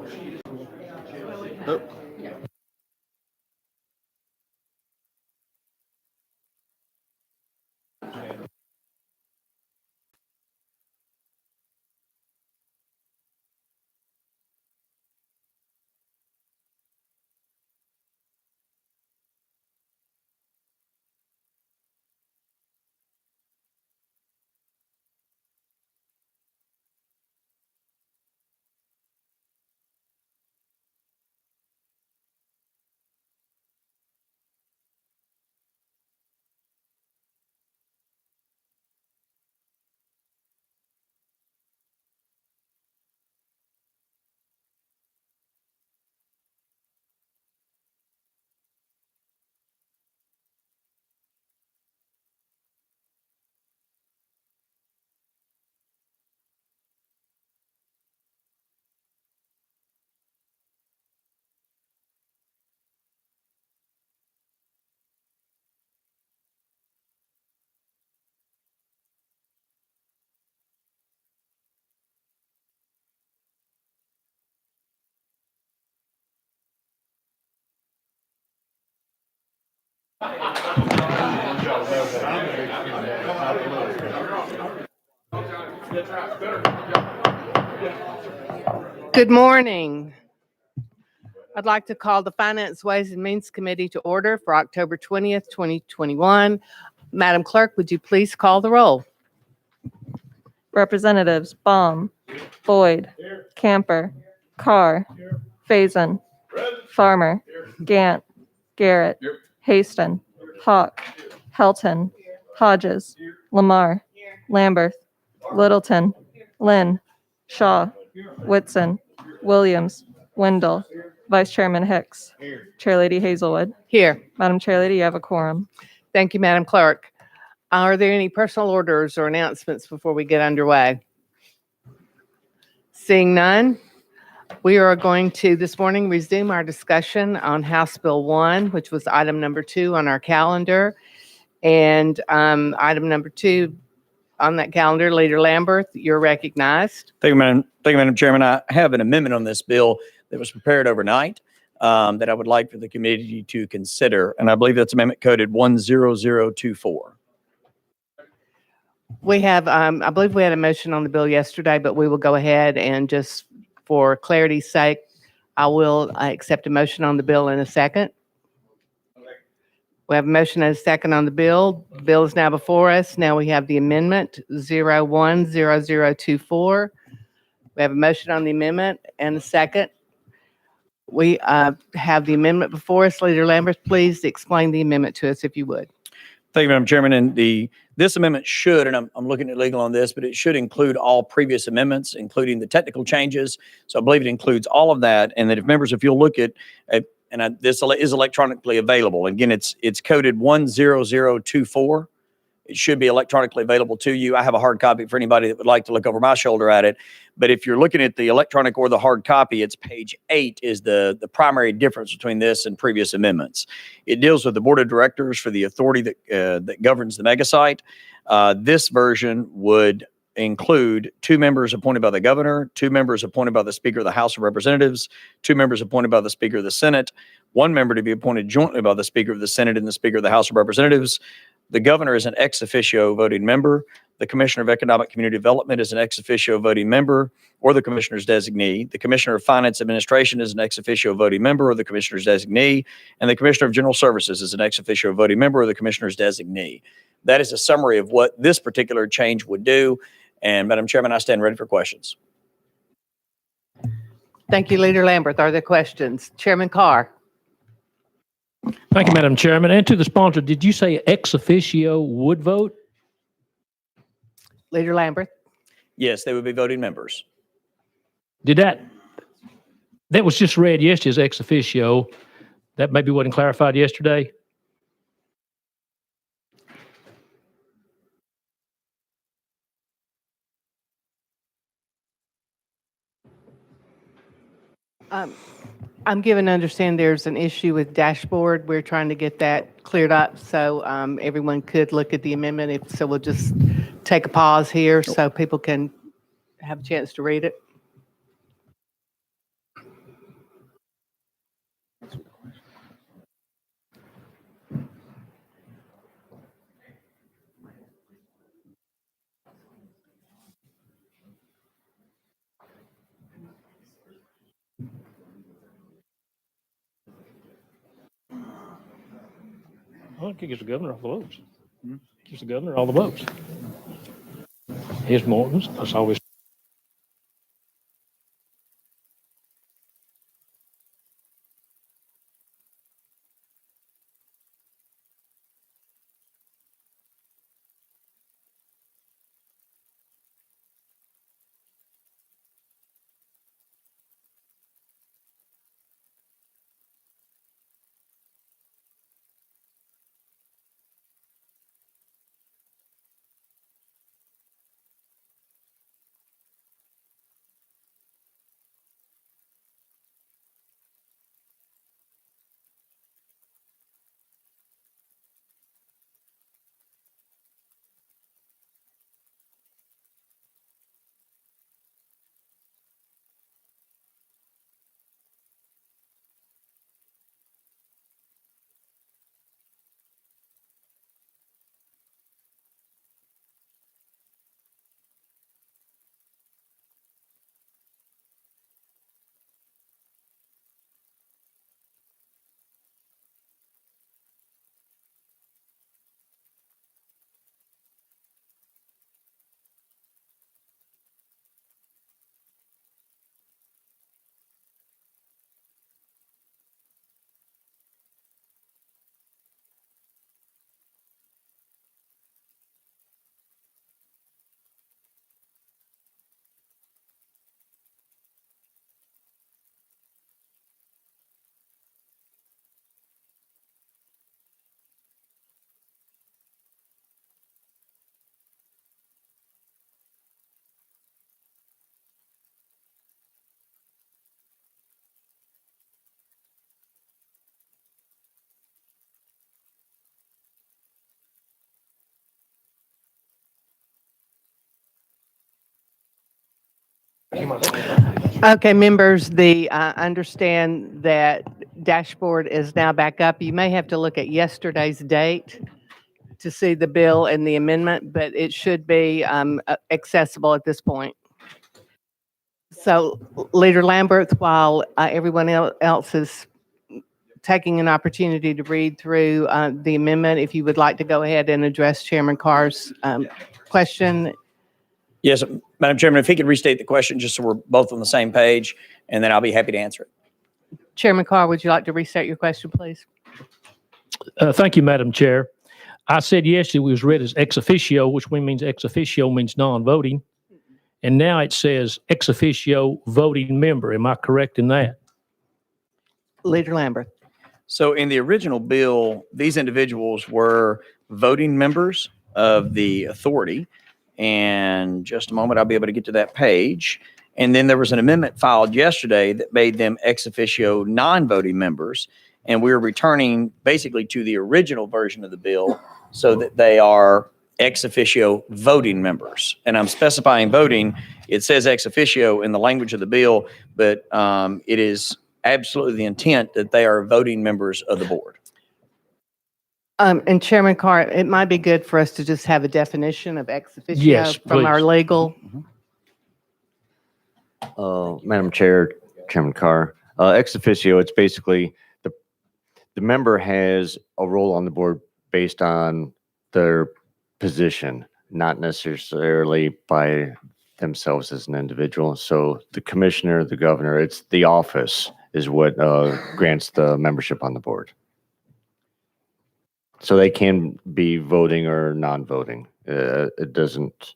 Oh. Good morning. I'd like to call the Finance, Ways and Means Committee to order for October 20th, 2021. Madam Clerk, would you please call the roll? Representatives Baum, Boyd, Camper, Carr, Faison, Farmer, Gant, Garrett, Haston, Hawk, Helton, Hodges, Lamar, Lamberth, Littleton, Lynn, Shaw, Whitson, Williams, Wendell, Vice Chairman Hicks, Chair Lady Hazelwood. Here. Madam Chair Lady, you have a quorum. Thank you, Madam Clerk. Are there any personal orders or announcements before we get underway? Seeing none, we are going to this morning resume our discussion on House Bill 1, which was item number 2 on our calendar. And item number 2 on that calendar, Leader Lamberth, you're recognized. Thank you, Madam Chairman. I have an amendment on this bill that was prepared overnight that I would like for the committee to consider. And I believe that's amendment coded 10024. We have, I believe we had a motion on the bill yesterday, but we will go ahead and just for clarity's sake, I will accept a motion on the bill in a second. We have a motion and a second on the bill. The bill is now before us. Now we have the amendment 010024. We have a motion on the amendment and a second. We have the amendment before us. Leader Lamberth, please explain the amendment to us if you would. Thank you, Madam Chairman. And this amendment should, and I'm looking at legal on this, but it should include all previous amendments, including the technical changes. So I believe it includes all of that. And that if you'll look at this is electronically available. Again, it's coded 10024. It should be electronically available to you. I have a hard copy for anybody that would like to look over my shoulder at it. But if you're looking at the electronic or the hard copy, it's page 8 is the primary difference between this and previous amendments. It deals with the board of directors for the authority that governs the mega site. This version would include 2 members appointed by the governor, 2 members appointed by the Speaker of the House of Representatives, 2 members appointed by the Speaker of the Senate, 1 member to be appointed jointly by the Speaker of the Senate and the Speaker of the House of Representatives. The governor is an ex officio voting member. The Commissioner of Economic Community Development is an ex officio voting member or the Commissioner's designee. The Commissioner of Finance Administration is an ex officio voting member or the Commissioner's designee. And the Commissioner of General Services is an ex officio voting member or the Commissioner's designee. That is a summary of what this particular change would do. And Madam Chairman, I stand ready for questions. Thank you, Leader Lamberth. Are there questions? Chairman Carr. Thank you, Madam Chairman. And to the sponsor, did you say ex officio would vote? Leader Lamberth. Yes, they would be voting members. Did that was just read yesterday as ex officio. That maybe wasn't clarified yesterday. I'm given to understand there's an issue with dashboard. We're trying to get that cleared up so everyone could look at the amendment. So we'll just take a pause here so people can have a chance to read it. Well, it gives the governor all the votes. Gives the governor all the votes. Here's Morton's. That's always. Okay, members, understand that dashboard is now back up. You may have to look at yesterday's date to see the bill and the amendment, but it should be accessible at this point. So Leader Lambert, while everyone else is taking an opportunity to read through the amendment, if you would like to go ahead and address Chairman Carr's question. Yes, Madam Chairman, if he could restate the question just so we're both on the same page, and then I'll be happy to answer it. Chairman Carr, would you like to restate your question, please? Thank you, Madam Chair. I said yesterday it was read as ex officio, which means ex officio means non-voting. And now it says ex officio voting member. Am I correct in that? Leader Lambert. So in the original bill, these individuals were voting members of the authority. And just a moment, I'll be able to get to that page. And then there was an amendment filed yesterday that made them ex officio non-voting members. And we're returning basically to the original version of the bill so that they are ex officio voting members. And I'm specifying voting. It says ex officio in the language of the bill, but it is absolutely the intent that they are voting members of the board. And Chairman Carr, it might be good for us to just have a definition of ex officio Yes, from our please. legal. Madam Chair, Chairman Carr, ex officio, it's basically the member has a role on the board based on their position, not necessarily by themselves as an individual. So the commissioner, the governor, it's the office is what grants the membership on the board. So they can be voting or non-voting. It doesn't,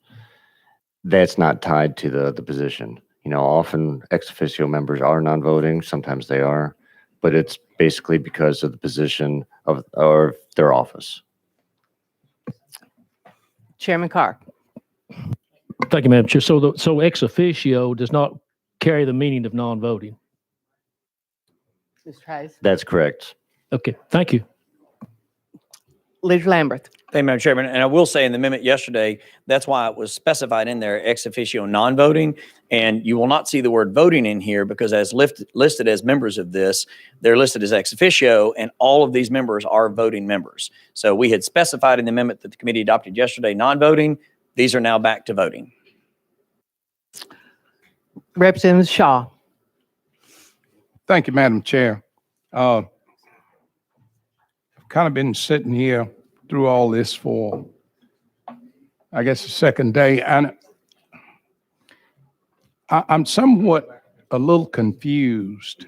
that's not tied to the position. You know, often ex officio members are non-voting, sometimes they are, but it's basically because of the position of or their office. Chairman Carr. Thank you, Madam Chair. So ex officio does not carry the meaning of non-voting. Mr. Hayes. That's correct. Okay, thank you. Leader Lambert. Thank you, Madam Chairman. And I will say in the amendment yesterday, that's why it was specified in there, ex officio non-voting. And you will not see the word voting in here because as listed as members of this, they're listed as ex officio, and all of these members are voting members. So we had specified in the amendment that the committee adopted yesterday, non-voting. These are now back to voting. Representative Shaw. Thank you, Madam Chair. kind of been sitting here through all this for, I guess, the second day, and I'm somewhat a little confused.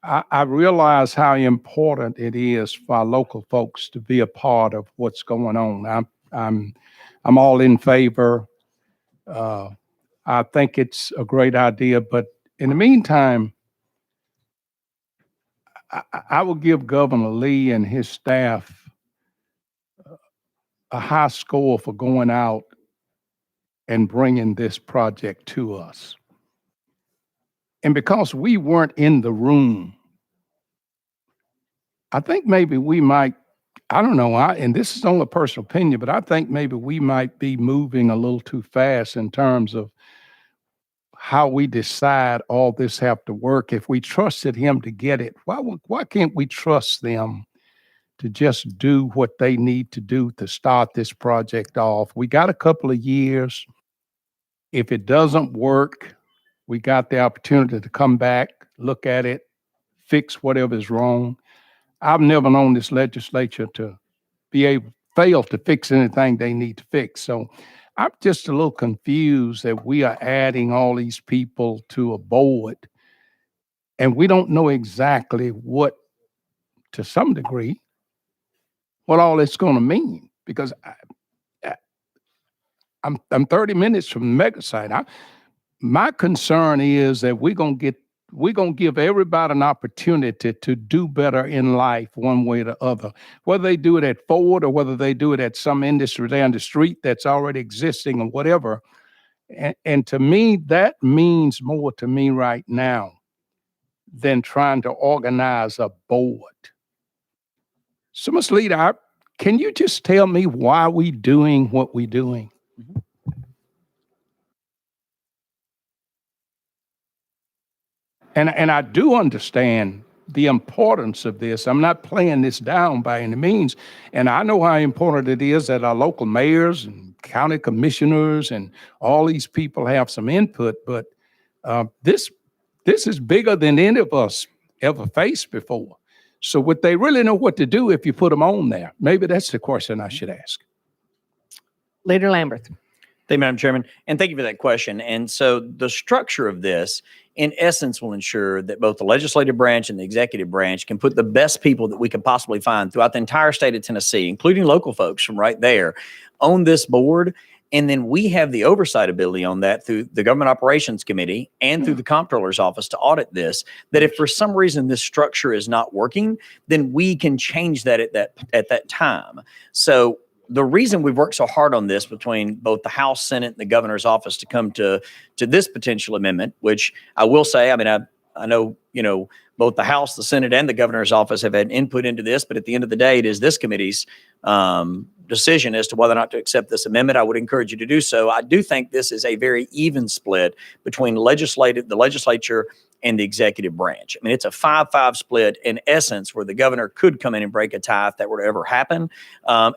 I realize how important it is for our local folks to be a part of what's going on. I'm all in favor. I think it's a great idea, but in the meantime, I will give Governor Lee and his staff a high score for going out and bringing this project to us. And because we weren't in the room, I think maybe we might, I don't know, and this is only a personal opinion, but I think maybe we might be moving a little too fast in terms of how we decide all this have to work. If we trusted him to get it, why can't we trust them to just do what they need to do to start this project off? We got a couple of years. If it doesn't work, we got the opportunity to come back, look at it, fix whatever is wrong. I've never known this legislature to fail to fix anything they need to fix. So I'm just a little confused that we are adding all these people to a board and we don't know exactly what, to some degree, what all it's going to mean. Because I'm 30 minutes from the mega site. My concern is that we're going to give everybody an opportunity to do better in life one way or the other, whether they do it at Ford or whether they do it at some industry down the street that's already existing or whatever. And to me, that means more to me right now than trying to organize a board. So, Ms. Leader, can you just tell me why we doing what we doing? And I do understand the importance of this. I'm not playing this down by any means. And I know how important it is that our local mayors and county commissioners and all these people have some input. But this is bigger than any of us ever faced before. So would they really know what to do if you put them on there? Maybe that's the question I should ask. Leader Lamberth. Thank you, Madam Chairman, and thank you for that question. And so the structure of this, in essence, will ensure that both the legislative branch and the executive branch can put the best people that we can possibly find throughout the entire state of Tennessee, including local folks from right there, on this board. And then we have the oversight ability on that through the Government Operations Committee and through the Comptroller's Office to audit this, that if for some reason this structure is not working, then we can change that at that time. So the reason we've worked so hard on this between both the House, Senate, and the Governor's Office to come to this potential amendment, which I will say, I mean, I know, both the House, the Senate, and the Governor's Office have had input into this, but at the end of the day, it is this committee's decision as to whether or not to accept this amendment. I would encourage you to do so. I do think this is a very even split between the legislature and the executive branch. I mean, it's a 5-5 split in essence, where the governor could come in and break a tie if that were to ever happen,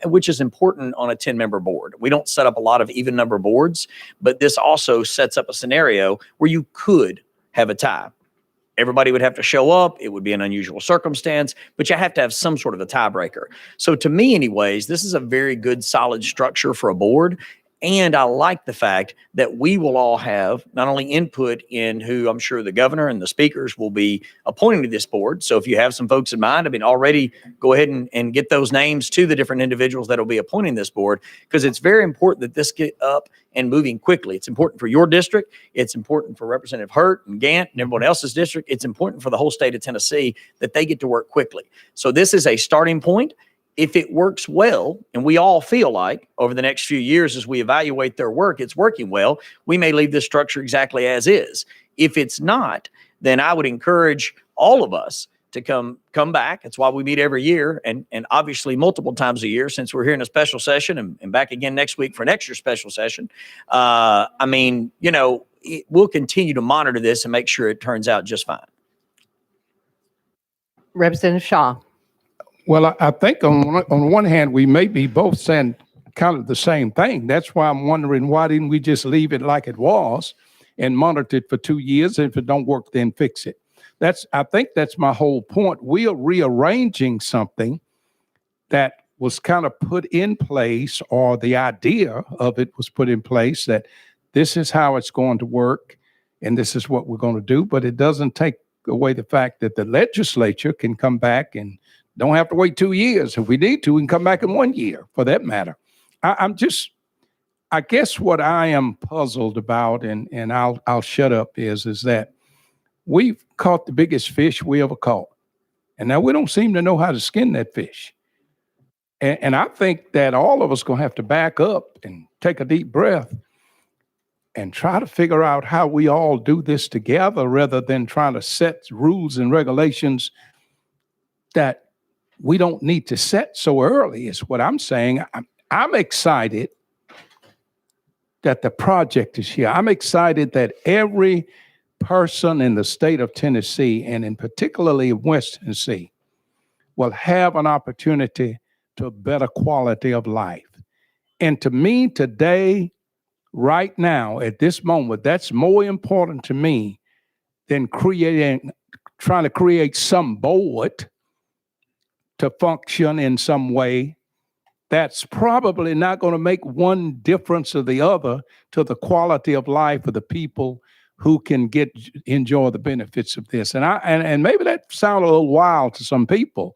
which is important on a 10-member board. We don't set up a lot of even number boards, but this also sets up a scenario where you could have a tie. Everybody would have to show up. It would be an unusual circumstance, but you have to have some sort of a tiebreaker. So to me anyways, this is a very good, solid structure for a board. And I like the fact that we will all have not only input in who I'm sure the governor and the speakers will be appointing to this board. So if you have some folks in mind, I mean, already go ahead and get those names to the different individuals that will be appointing this board, because it's very important that this get up and moving quickly. It's important for your district. It's important for Representative Hurt and Gant and everyone else's district. It's important for the whole state of Tennessee that they get to work quickly. So this is a starting point. If it works well, and we all feel like over the next few years as we evaluate their work, it's working well, we may leave this structure exactly as is. If it's not, then I would encourage all of us to come back. That's why we meet every year, and obviously multiple times a year, since we're here in a special session and back again next week for an extra special session. I mean, we'll continue to monitor this and make sure it turns out just fine. Representative Shaw. Well, I think on one hand, we may be both saying kind of the same thing. That's why I'm wondering, why didn't we just leave it like it was and monitor it for 2 years? If it don't work, then fix it. I think that's my whole point. We are rearranging something that was kind of put in place, or the idea of it was put in place, that this is how it's going to work and this is what we're going to do. But it doesn't take away the fact that the legislature can come back and don't have to wait 2 years. If we need to, we can come back in 1 year for that matter. I guess what I am puzzled about, and I'll shut up, is that we've caught the biggest fish we ever caught. And now we don't seem to know how to skin that fish. And I think that all of us going to have to back up and take a deep breath and try to figure out how we all do this together, rather than trying to set rules and regulations that we don't need to set so early, is what I'm saying. I'm excited that the project is here. I'm excited that every person in the state of Tennessee, and in particularly West Tennessee, will have an opportunity to a better quality of life. And to me today, right now, at this moment, that's more important to me than trying to create some board to function in some way that's probably not going to make one difference or the other to the quality of life of the people who can enjoy the benefits of this. And maybe that sounds a little wild to some people.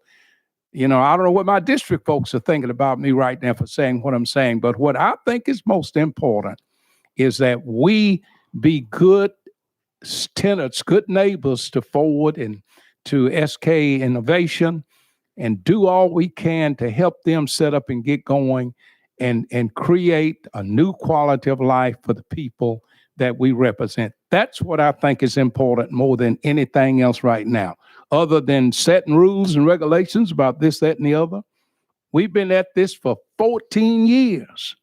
You know, I don't know what my district folks are thinking about me right now for saying what I'm saying, but what I think is most important is that we be good tenants, good neighbors to Forward and to SK Innovation, and do all we can to help them set up and get going and create a new quality of life for the people that we represent. That's what I think is important more than anything else right now. Other than setting rules and regulations about this, that, and the other, we've been at this for 14 years.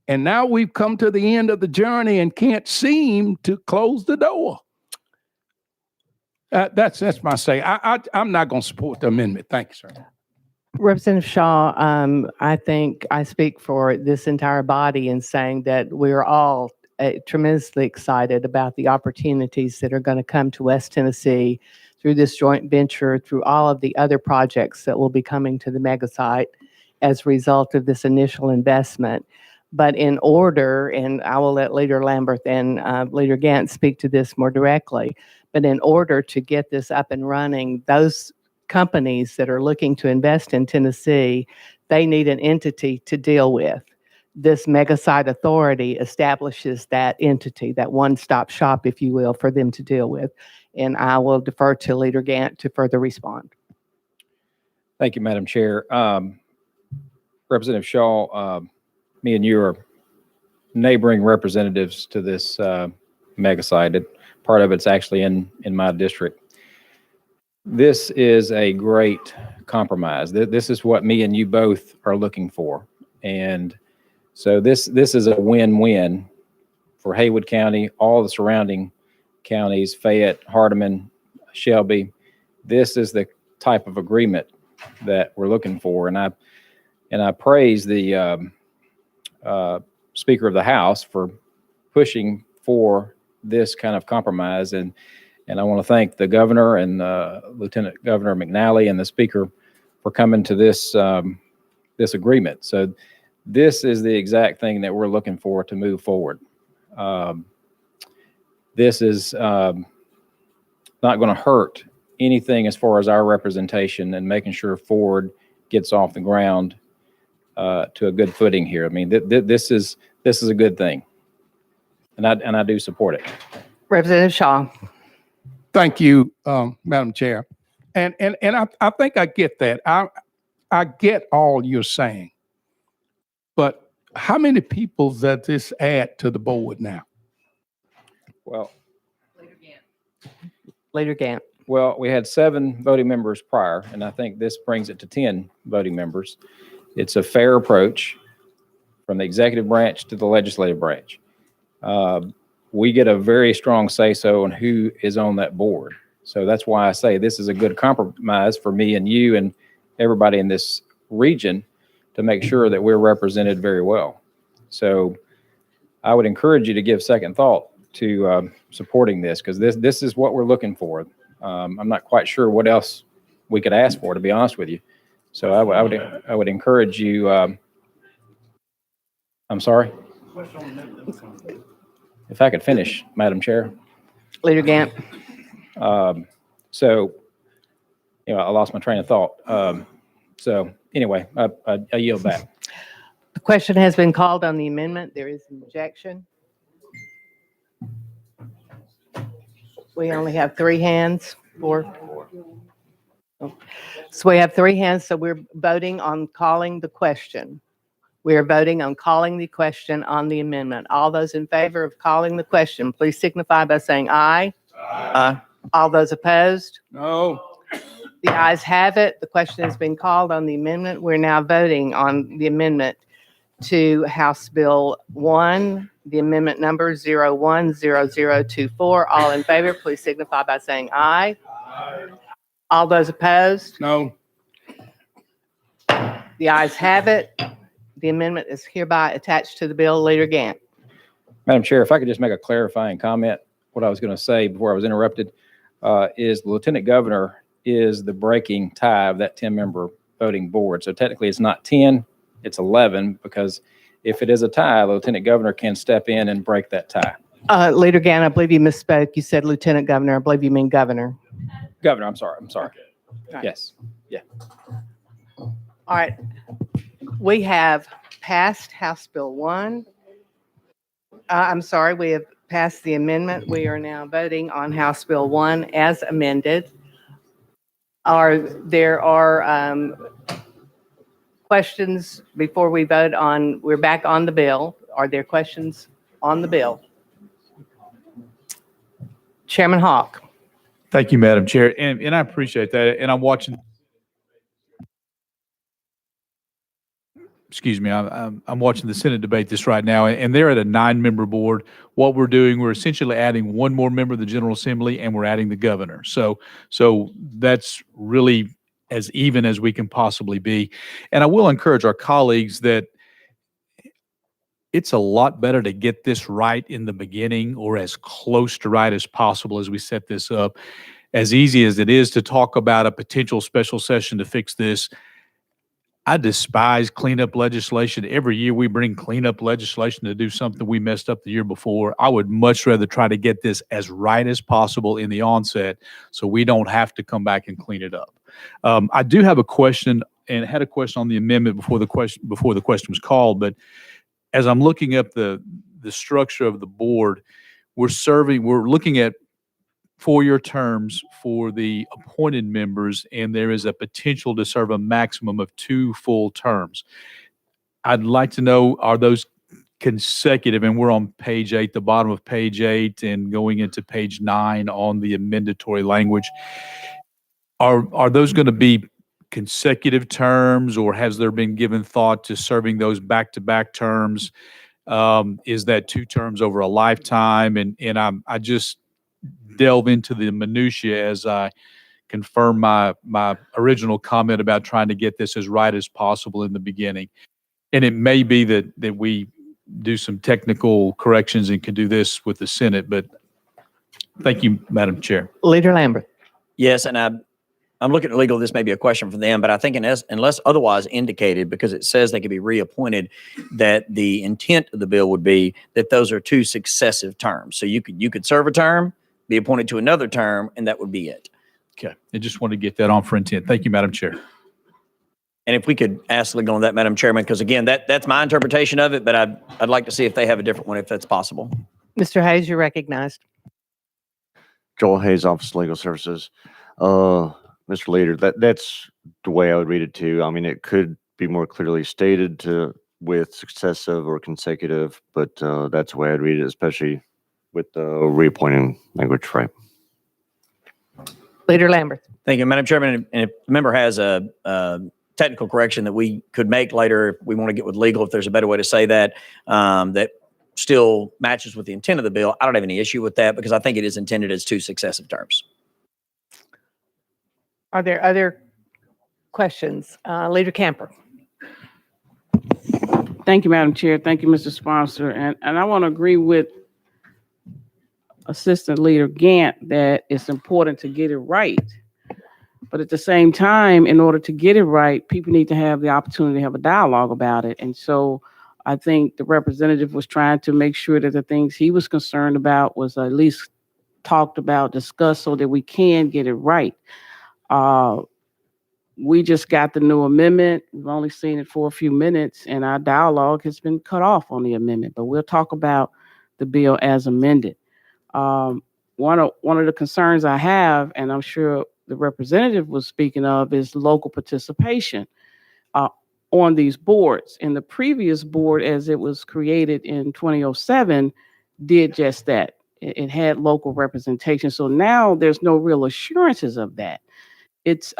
And now we've come to the end of the journey and can't seem to close the door. That's my say. I'm not going to support the amendment. Thank you, sir. Representative Shaw, I think I speak for this entire body in saying that we're all tremendously excited about the opportunities that are going to come to West Tennessee through this joint venture, through all of the other projects that will be coming to the mega site as a result of this initial investment. But in order, and I will let Leader Lambert and Leader Gant speak to this more directly, but in order to get this up and running, those companies that are looking to invest in Tennessee, they need an entity to deal with. This mega site authority establishes that entity, that one-stop shop, if you will, for them to deal with. And I will defer to Leader Gant to further respond. Thank you, Madam Chair. Representative Shaw, me and you are neighboring representatives to this mega site. Part of it's actually in my district. This is a great compromise. This is what me and you both are looking for. And so this is a win-win for Haywood County, all the surrounding counties, Fayette, Hardeman, Shelby. This is the type of agreement that we're looking for. And I praise the Speaker of the House for pushing for this kind of compromise. And I want to thank the governor and Lieutenant Governor McNally and the Speaker for coming to this this agreement. So this is the exact thing that we're looking for to move forward. This is not going to hurt anything as far as our representation and making sure Ford gets off the ground to a good footing here. I mean, this is a good thing, and I do support it. Representative Shaw. Thank you, Madam Chair. And I think I get that. I get all you're saying. But how many people does this add to the board now? Well, Leader Gant. Well, we had 7 voting members prior, and I think this brings it to 10 voting members. It's a fair approach from the executive branch to the legislative branch. We get a very strong say-so on who is on that board. So that's why I say this is a good compromise for me and you and everybody in this region to make sure that we're represented very well. So I would encourage you to give second thought to supporting this, because this is what we're looking for. I'm not quite sure what else we could ask for, to be honest with you. So I would encourage you, I'm sorry? If I could finish, Madam Chair. Leader Gant. So, I lost my train of thought. So anyway, I yield back. The question has been called on the amendment. There is an objection. We only have 3 hands. 4. So we have 3 hands, so we're voting on calling the question. We are voting on calling the question on the amendment. All those in favor of calling the question, please signify by saying aye. Aye. All those opposed? No. The ayes have it. The question has been called on the amendment. We're now voting on the amendment to House Bill 1, the amendment number 010024. All in favor, please signify by saying aye. All those opposed? No. The ayes have it. The amendment is hereby attached to the bill. Leader Gant. Madam Chair, if I could just make a clarifying comment, what I was going to say before I was interrupted, is the Lieutenant Governor is the breaking tie of that 10-member voting board. So technically it's not 10, it's 11, because if it is a tie, the Lieutenant Governor can step in and break that tie. Leader Gant, I believe you misspoke. You said Lieutenant Governor. I believe you mean Governor. Governor, I'm sorry. Right. Yes. All right. We have passed House Bill 1. I'm sorry, we have passed the amendment. We are now voting on House Bill 1 as amended. There are questions before we vote on, we're back on the bill. Are there questions on the bill? Chairman Hawk. Thank you, Madam Chair. And I appreciate that. And I'm watching. Excuse me, I'm watching the Senate debate this right now, and they're at a 9-member board. What we're doing, we're essentially adding one more member of the General Assembly, and we're adding the governor. So that's really as even as we can possibly be. And I will encourage our colleagues that it's a lot better to get this right in the beginning, or as close to right as possible as we set this up. As easy as it is to talk about a potential special session to fix this, I despise cleanup legislation. Every year we bring cleanup legislation to do something we messed up the year before. I would much rather try to get this as right as possible in the onset so we don't have to come back and clean it up. I do have a question, and had a question on the amendment before the question was called, but as I'm looking up the structure of the board, we're looking at 4-year terms for the appointed members, and there is a potential to serve a maximum of 2 full terms. I'd like to know, are those consecutive? And we're on page 8, the bottom of page 8, and going into page 9 on the amendatory language. Are those going to be consecutive terms, or has there been given thought to serving those back-to-back terms? Is that 2 terms over a lifetime? And I just delve into the minutia as I confirm my original comment about trying to get this as right as possible in the beginning. And it may be that we do some technical corrections and can do this with the Senate, but thank you, Madam Chair. Leader Lambert. Yes, and I'm looking at legal. This may be a question for them, but I think unless otherwise indicated, because it says they could be reappointed, that the intent of the bill would be that those are 2 successive terms. So you could serve a term, be appointed to another term, and that would be it. Okay. I just want to get that on for intent. Thank you, Madam Chair. And if we could ask legal on that, Madam Chairman, because again, that's my interpretation of it, but I'd like to see if they have a different one, if that's possible. Mr. Hayes, you're recognized. Joel Hayes, Office of Legal Services. Mr. Leader, that's the way I would read it too. I mean, it could be more clearly stated with successive or consecutive, but that's the way I'd read it, especially with the reappointing language, right? Leader Lambert. Thank you, Madam Chairman. And if the member has a technical correction that we could make later, if we want to get with legal, if there's a better way to say that, that still matches with the intent of the bill, I don't have any issue with that, because I think it is intended as 2 successive terms. Are there other questions? Leader Camper. Thank you, Madam Chair. Thank you, Mr. Sponsor. And I want to agree with Assistant Leader Gant that it's important to get it right. But at the same time, in order to get it right, people need to have the opportunity to have a dialogue about it. And so I think the representative was trying to make sure that the things he was concerned about was at least talked about, discussed, so that we can get it right. We just got the new amendment. We've only seen it for a few minutes, and our dialogue has been cut off on the amendment. But we'll talk about the bill as amended. One of the concerns I have, and I'm sure the representative was speaking of, is local participation on these boards. And the previous board, as it was created in 2007, did just that. It had local representation. So now there's no real assurances of that. It's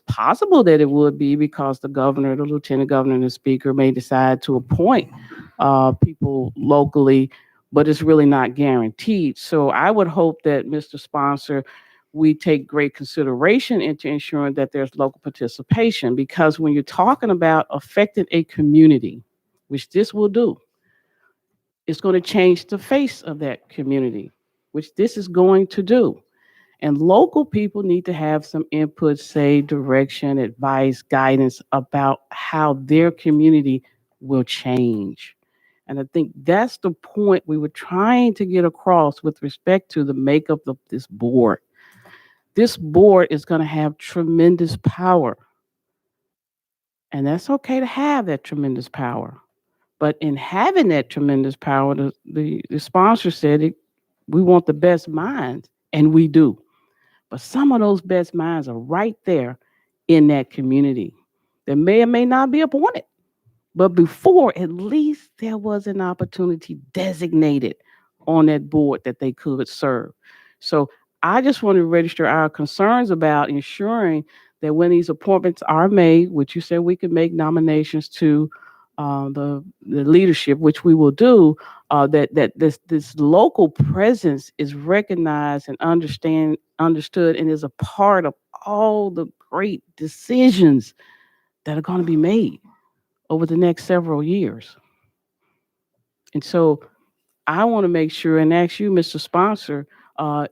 possible that it would be because the governor, the lieutenant governor, and the speaker may decide to appoint people locally, but it's really not guaranteed. So I would hope that, Mr. Sponsor, we take great consideration into ensuring that there's local participation, because when you're talking about affecting a community, which this will do, it's going to change the face of that community, which this is going to do. And local people need to have some input, say, direction, advice, guidance about how their community will change. And I think that's the point we were trying to get across with respect to the makeup of this board. This board is going to have tremendous power. And that's okay to have that tremendous power. But in having that tremendous power, the sponsor said we want the best minds, and we do. But some of those best minds are right there in that community that may or may not be appointed. But before, at least there was an opportunity designated on that board that they could serve. So I just want to register our concerns about ensuring that when these appointments are made, which you said we could make nominations to the leadership, which we will do, that this local presence is recognized and understood and is a part of all the great decisions that are going to be made over the next several years. And so I want to make sure and ask you, Mr. Sponsor,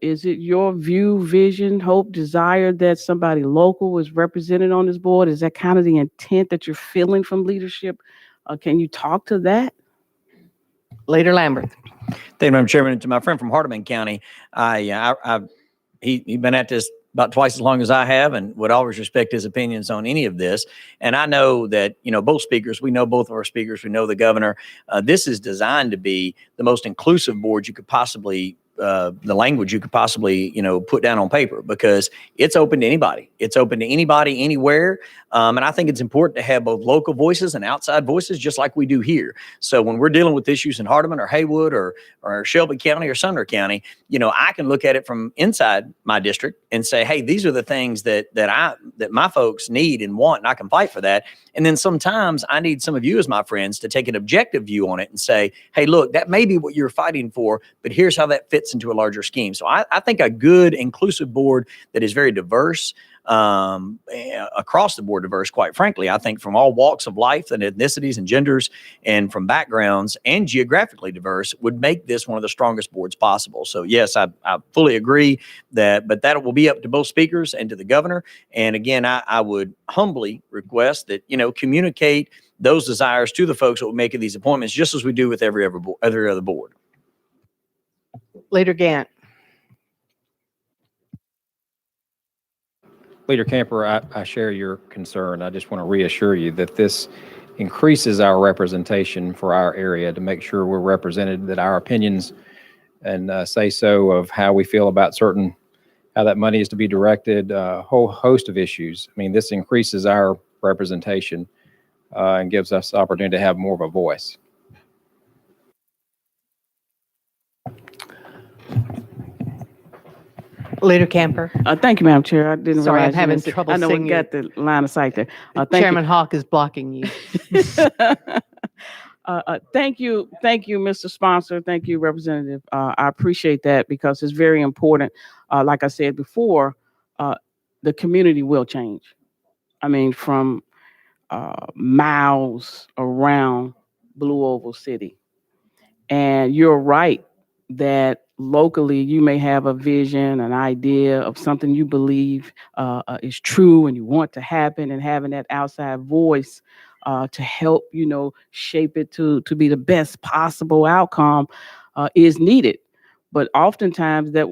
is it your view, vision, hope, desire that somebody local is represented on this board? Is that kind of the intent that you're feeling from leadership? Can you talk to that? Leader Lambert. Thank you, Madam Chairman. To my friend from Hardeman County, he's been at this about twice as long as I have, and would always respect his opinions on any of this. And I know that, both speakers, we know both of our speakers, we know the governor. This is designed to be the most inclusive board you could possibly the language you could possibly, put down on paper, because it's open to anybody. It's open to anybody, anywhere. And I think it's important to have both local voices and outside voices, just like we do here. So when we're dealing with issues in Hardeman or Haywood or Shelby County or Sumner County, I can look at it from inside my district and say, hey, these are the things that my folks need and want, and I can fight for that. And then sometimes I need some of you as my friends to take an objective view on it and say, hey, look, that may be what you're fighting for, but here's how that fits into a larger scheme. So I think a good inclusive board that is very diverse, across the board diverse, quite frankly, I think from all walks of life and ethnicities and genders and from backgrounds and geographically diverse, would make this one of the strongest boards possible. So yes, I fully agree but that will be up to both speakers and to the governor. And again, I would humbly request that, communicate those desires to the folks that will make these appointments, just as we do with every other board. Leader Gant. Leader Camper, I share your concern. I just want to reassure you that this increases our representation for our area to make sure we're represented, that our opinions and say so of how we feel about how that money is to be directed, a whole host of issues. I mean, this increases our representation and gives us the opportunity to have more of a voice. Leader Camper. Thank you, Madam Chair. I didn't Sorry, I'm realize you having missed it. trouble I know we seeing got the line of sight there. Thank Chairman Hawk is blocking you. you. Thank you, Mr. Sponsor. Thank you, Representative. I appreciate that, because it's very important. Like I said before, the community will change. I mean, from miles around Blue Oval City. And you're right that locally, you may have a vision, an idea of something you believe is true and you want to happen, and having that outside voice to help, shape it to be the best possible outcome is needed. But oftentimes that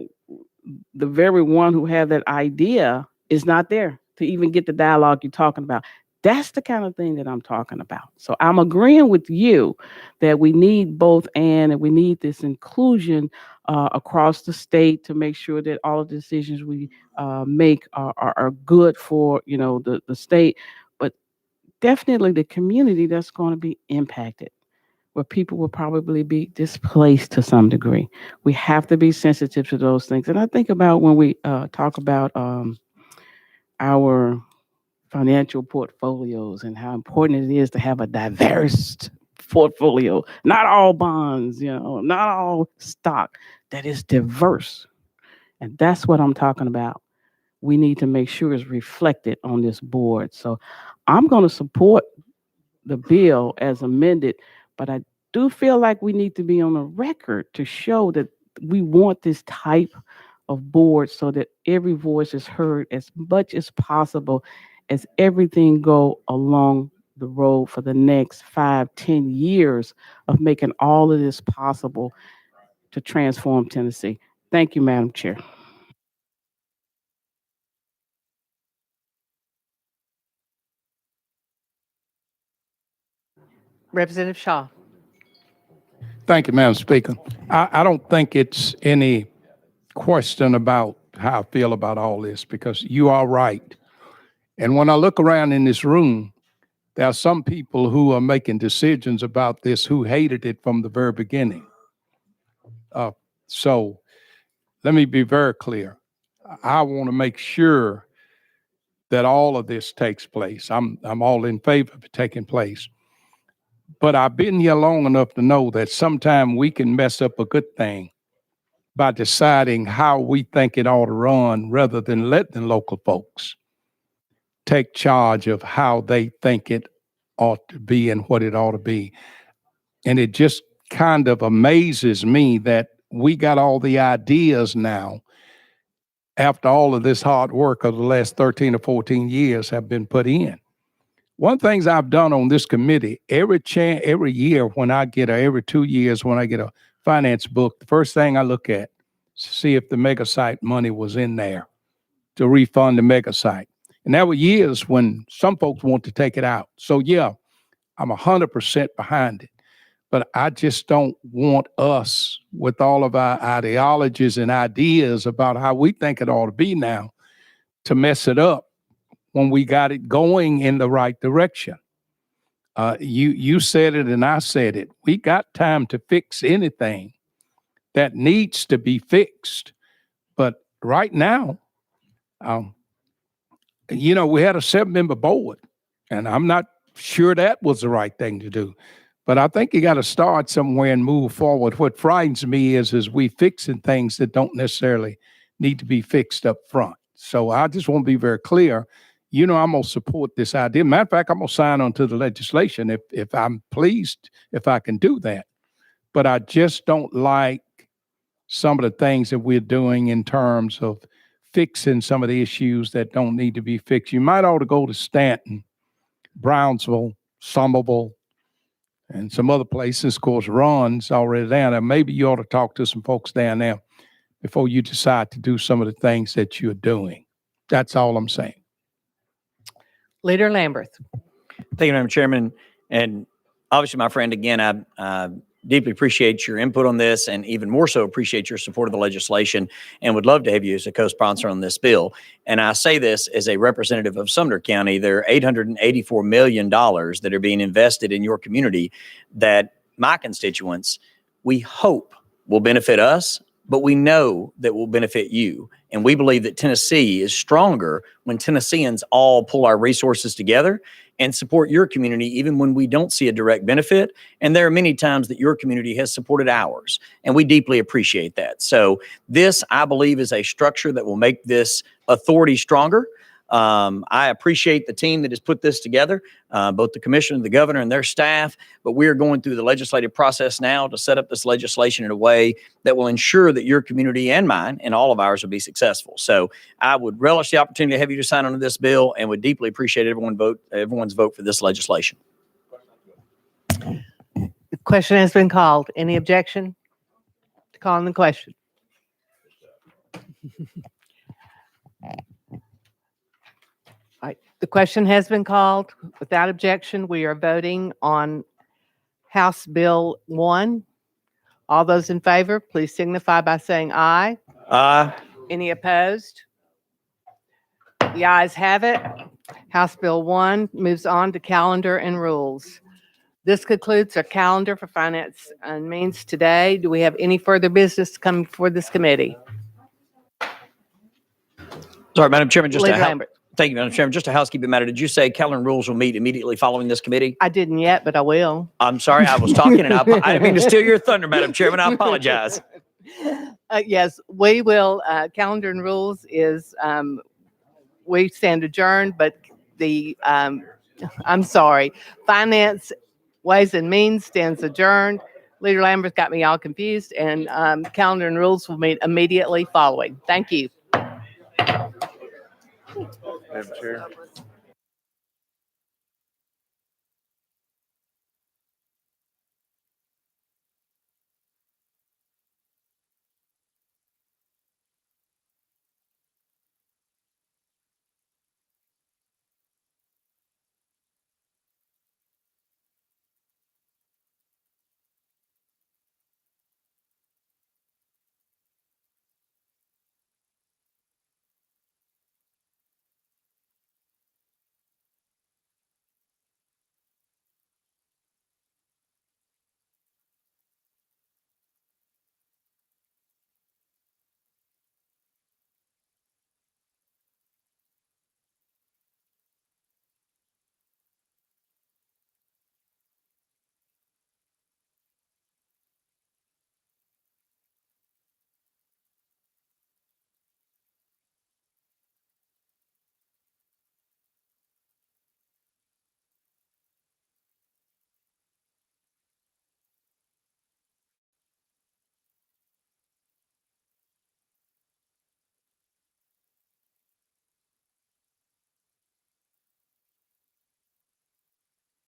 the very one who have that idea is not there to even get the dialogue you're talking about. That's the kind of thing that I'm talking about. So I'm agreeing with you that we need both and we need this inclusion across the state to make sure that all of the decisions we make are good for, the state, but definitely the community that's going to be impacted, where people will probably be displaced to some degree. We have to be sensitive to those things. And I think about when we talk about our financial portfolios and how important it is to have a diverse portfolio, not all bonds, not all stock, that is diverse. And that's what I'm talking about. We need to make sure it's reflected on this board. So I'm going to support the bill as amended, but I do feel like we need to be on the record to show that we want this type of board so that every voice is heard as much as possible as everything go along the road for the next 5-10 years of making all of this possible to transform Tennessee. Thank you, Madam Chair. Representative Shaw. Thank you, Madam Speaker. I don't think it's any question about how I feel about all this, because you are right. And when I look around in this room, there are some people who are making decisions about this who hated it from the very beginning. So let me be very clear. I want to make sure that all of this takes place. I'm all in favor of it taking place. But I've been here long enough to know that sometimes we can mess up a good thing by deciding how we think it ought to run rather than letting local folks take charge of how they think it ought to be and what it ought to be. And it just kind of amazes me that we got all the ideas now after all of this hard work of the last 13 or 14 years have been put in. One of the things I've done on this committee, every year when I get, or every 2 years when I get a finance book, the first thing I look at is to see if the mega site money was in there to refund the mega site. And there were years when some folks want to take it out. So yeah, I'm 100% behind it. But I just don't want us, with all of our ideologies and ideas about how we think it ought to be now, to mess it up when we got it going in the right direction. You said it and I said it. We got time to fix anything that needs to be fixed. But right now, we had a 7-member board, and I'm not sure that was the right thing to do. But I think you got to start somewhere and move forward. What frightens me is we fixing things that don't necessarily need to be fixed up front. So I just want to be very clear. I'm going to support this idea. Matter of fact, I'm going to sign on to the legislation if I'm pleased, if I can do that. But I just don't like some of the things that we're doing in terms of fixing some of the issues that don't need to be fixed. You might ought to go to Stanton, Brownsville, Somerville, and some other places. Of course, Ron's already down there. Maybe you ought to talk to some folks down there before you decide to do some of the things that you're doing. That's all I'm saying. Leader Lamberth. Thank you, Madam Chairman. And obviously, my friend, again, I deeply appreciate your input on this, and even more so appreciate your support of the legislation, and would love to have you as a co-sponsor on this bill. And I say this as a representative of Sumner County. There are $884 million that are being invested in your community that my constituents, we hope will benefit us, but we know that will benefit you. And we believe that Tennessee is stronger when Tennesseans all pull our resources together and support your community, even when we don't see a direct benefit. And there are many times that your community has supported ours, and we deeply appreciate that. So this, I believe, is a structure that will make this authority stronger. I appreciate the team that has put this together, both the commissioner, the governor, and their staff. But we are going through the legislative process now to set up this legislation in a way that will ensure that your community and mine and all of ours will be successful. So I would relish the opportunity to have you to sign on to this bill, and would deeply appreciate everyone's vote for this legislation. The question has been called. Any objection to calling the question? All right, the question has been called. Without objection, we are voting on House Bill 1. All those in favor, please signify by saying aye. Any opposed? The ayes have it. House Bill 1 moves on to calendar and rules. This concludes our calendar for Finance and Means today. Do we have any further business to come before this committee? Sorry, Madam Chairman, Leader Lambert. thank you, Madam Chairman. Just a housekeeping matter. Did you say calendar and rules will meet immediately following this committee? I didn't yet, but I will. I'm sorry, I was talking and I didn't mean to steal your thunder, Madam Chairman. I apologize. Yes, we will. Calendar and rules is, we stand adjourned, but I'm sorry, Finance, Ways and Means stands adjourned. Leader Lambert got me all confused, and calendar and rules will meet immediately following. Thank you. Madam Chair.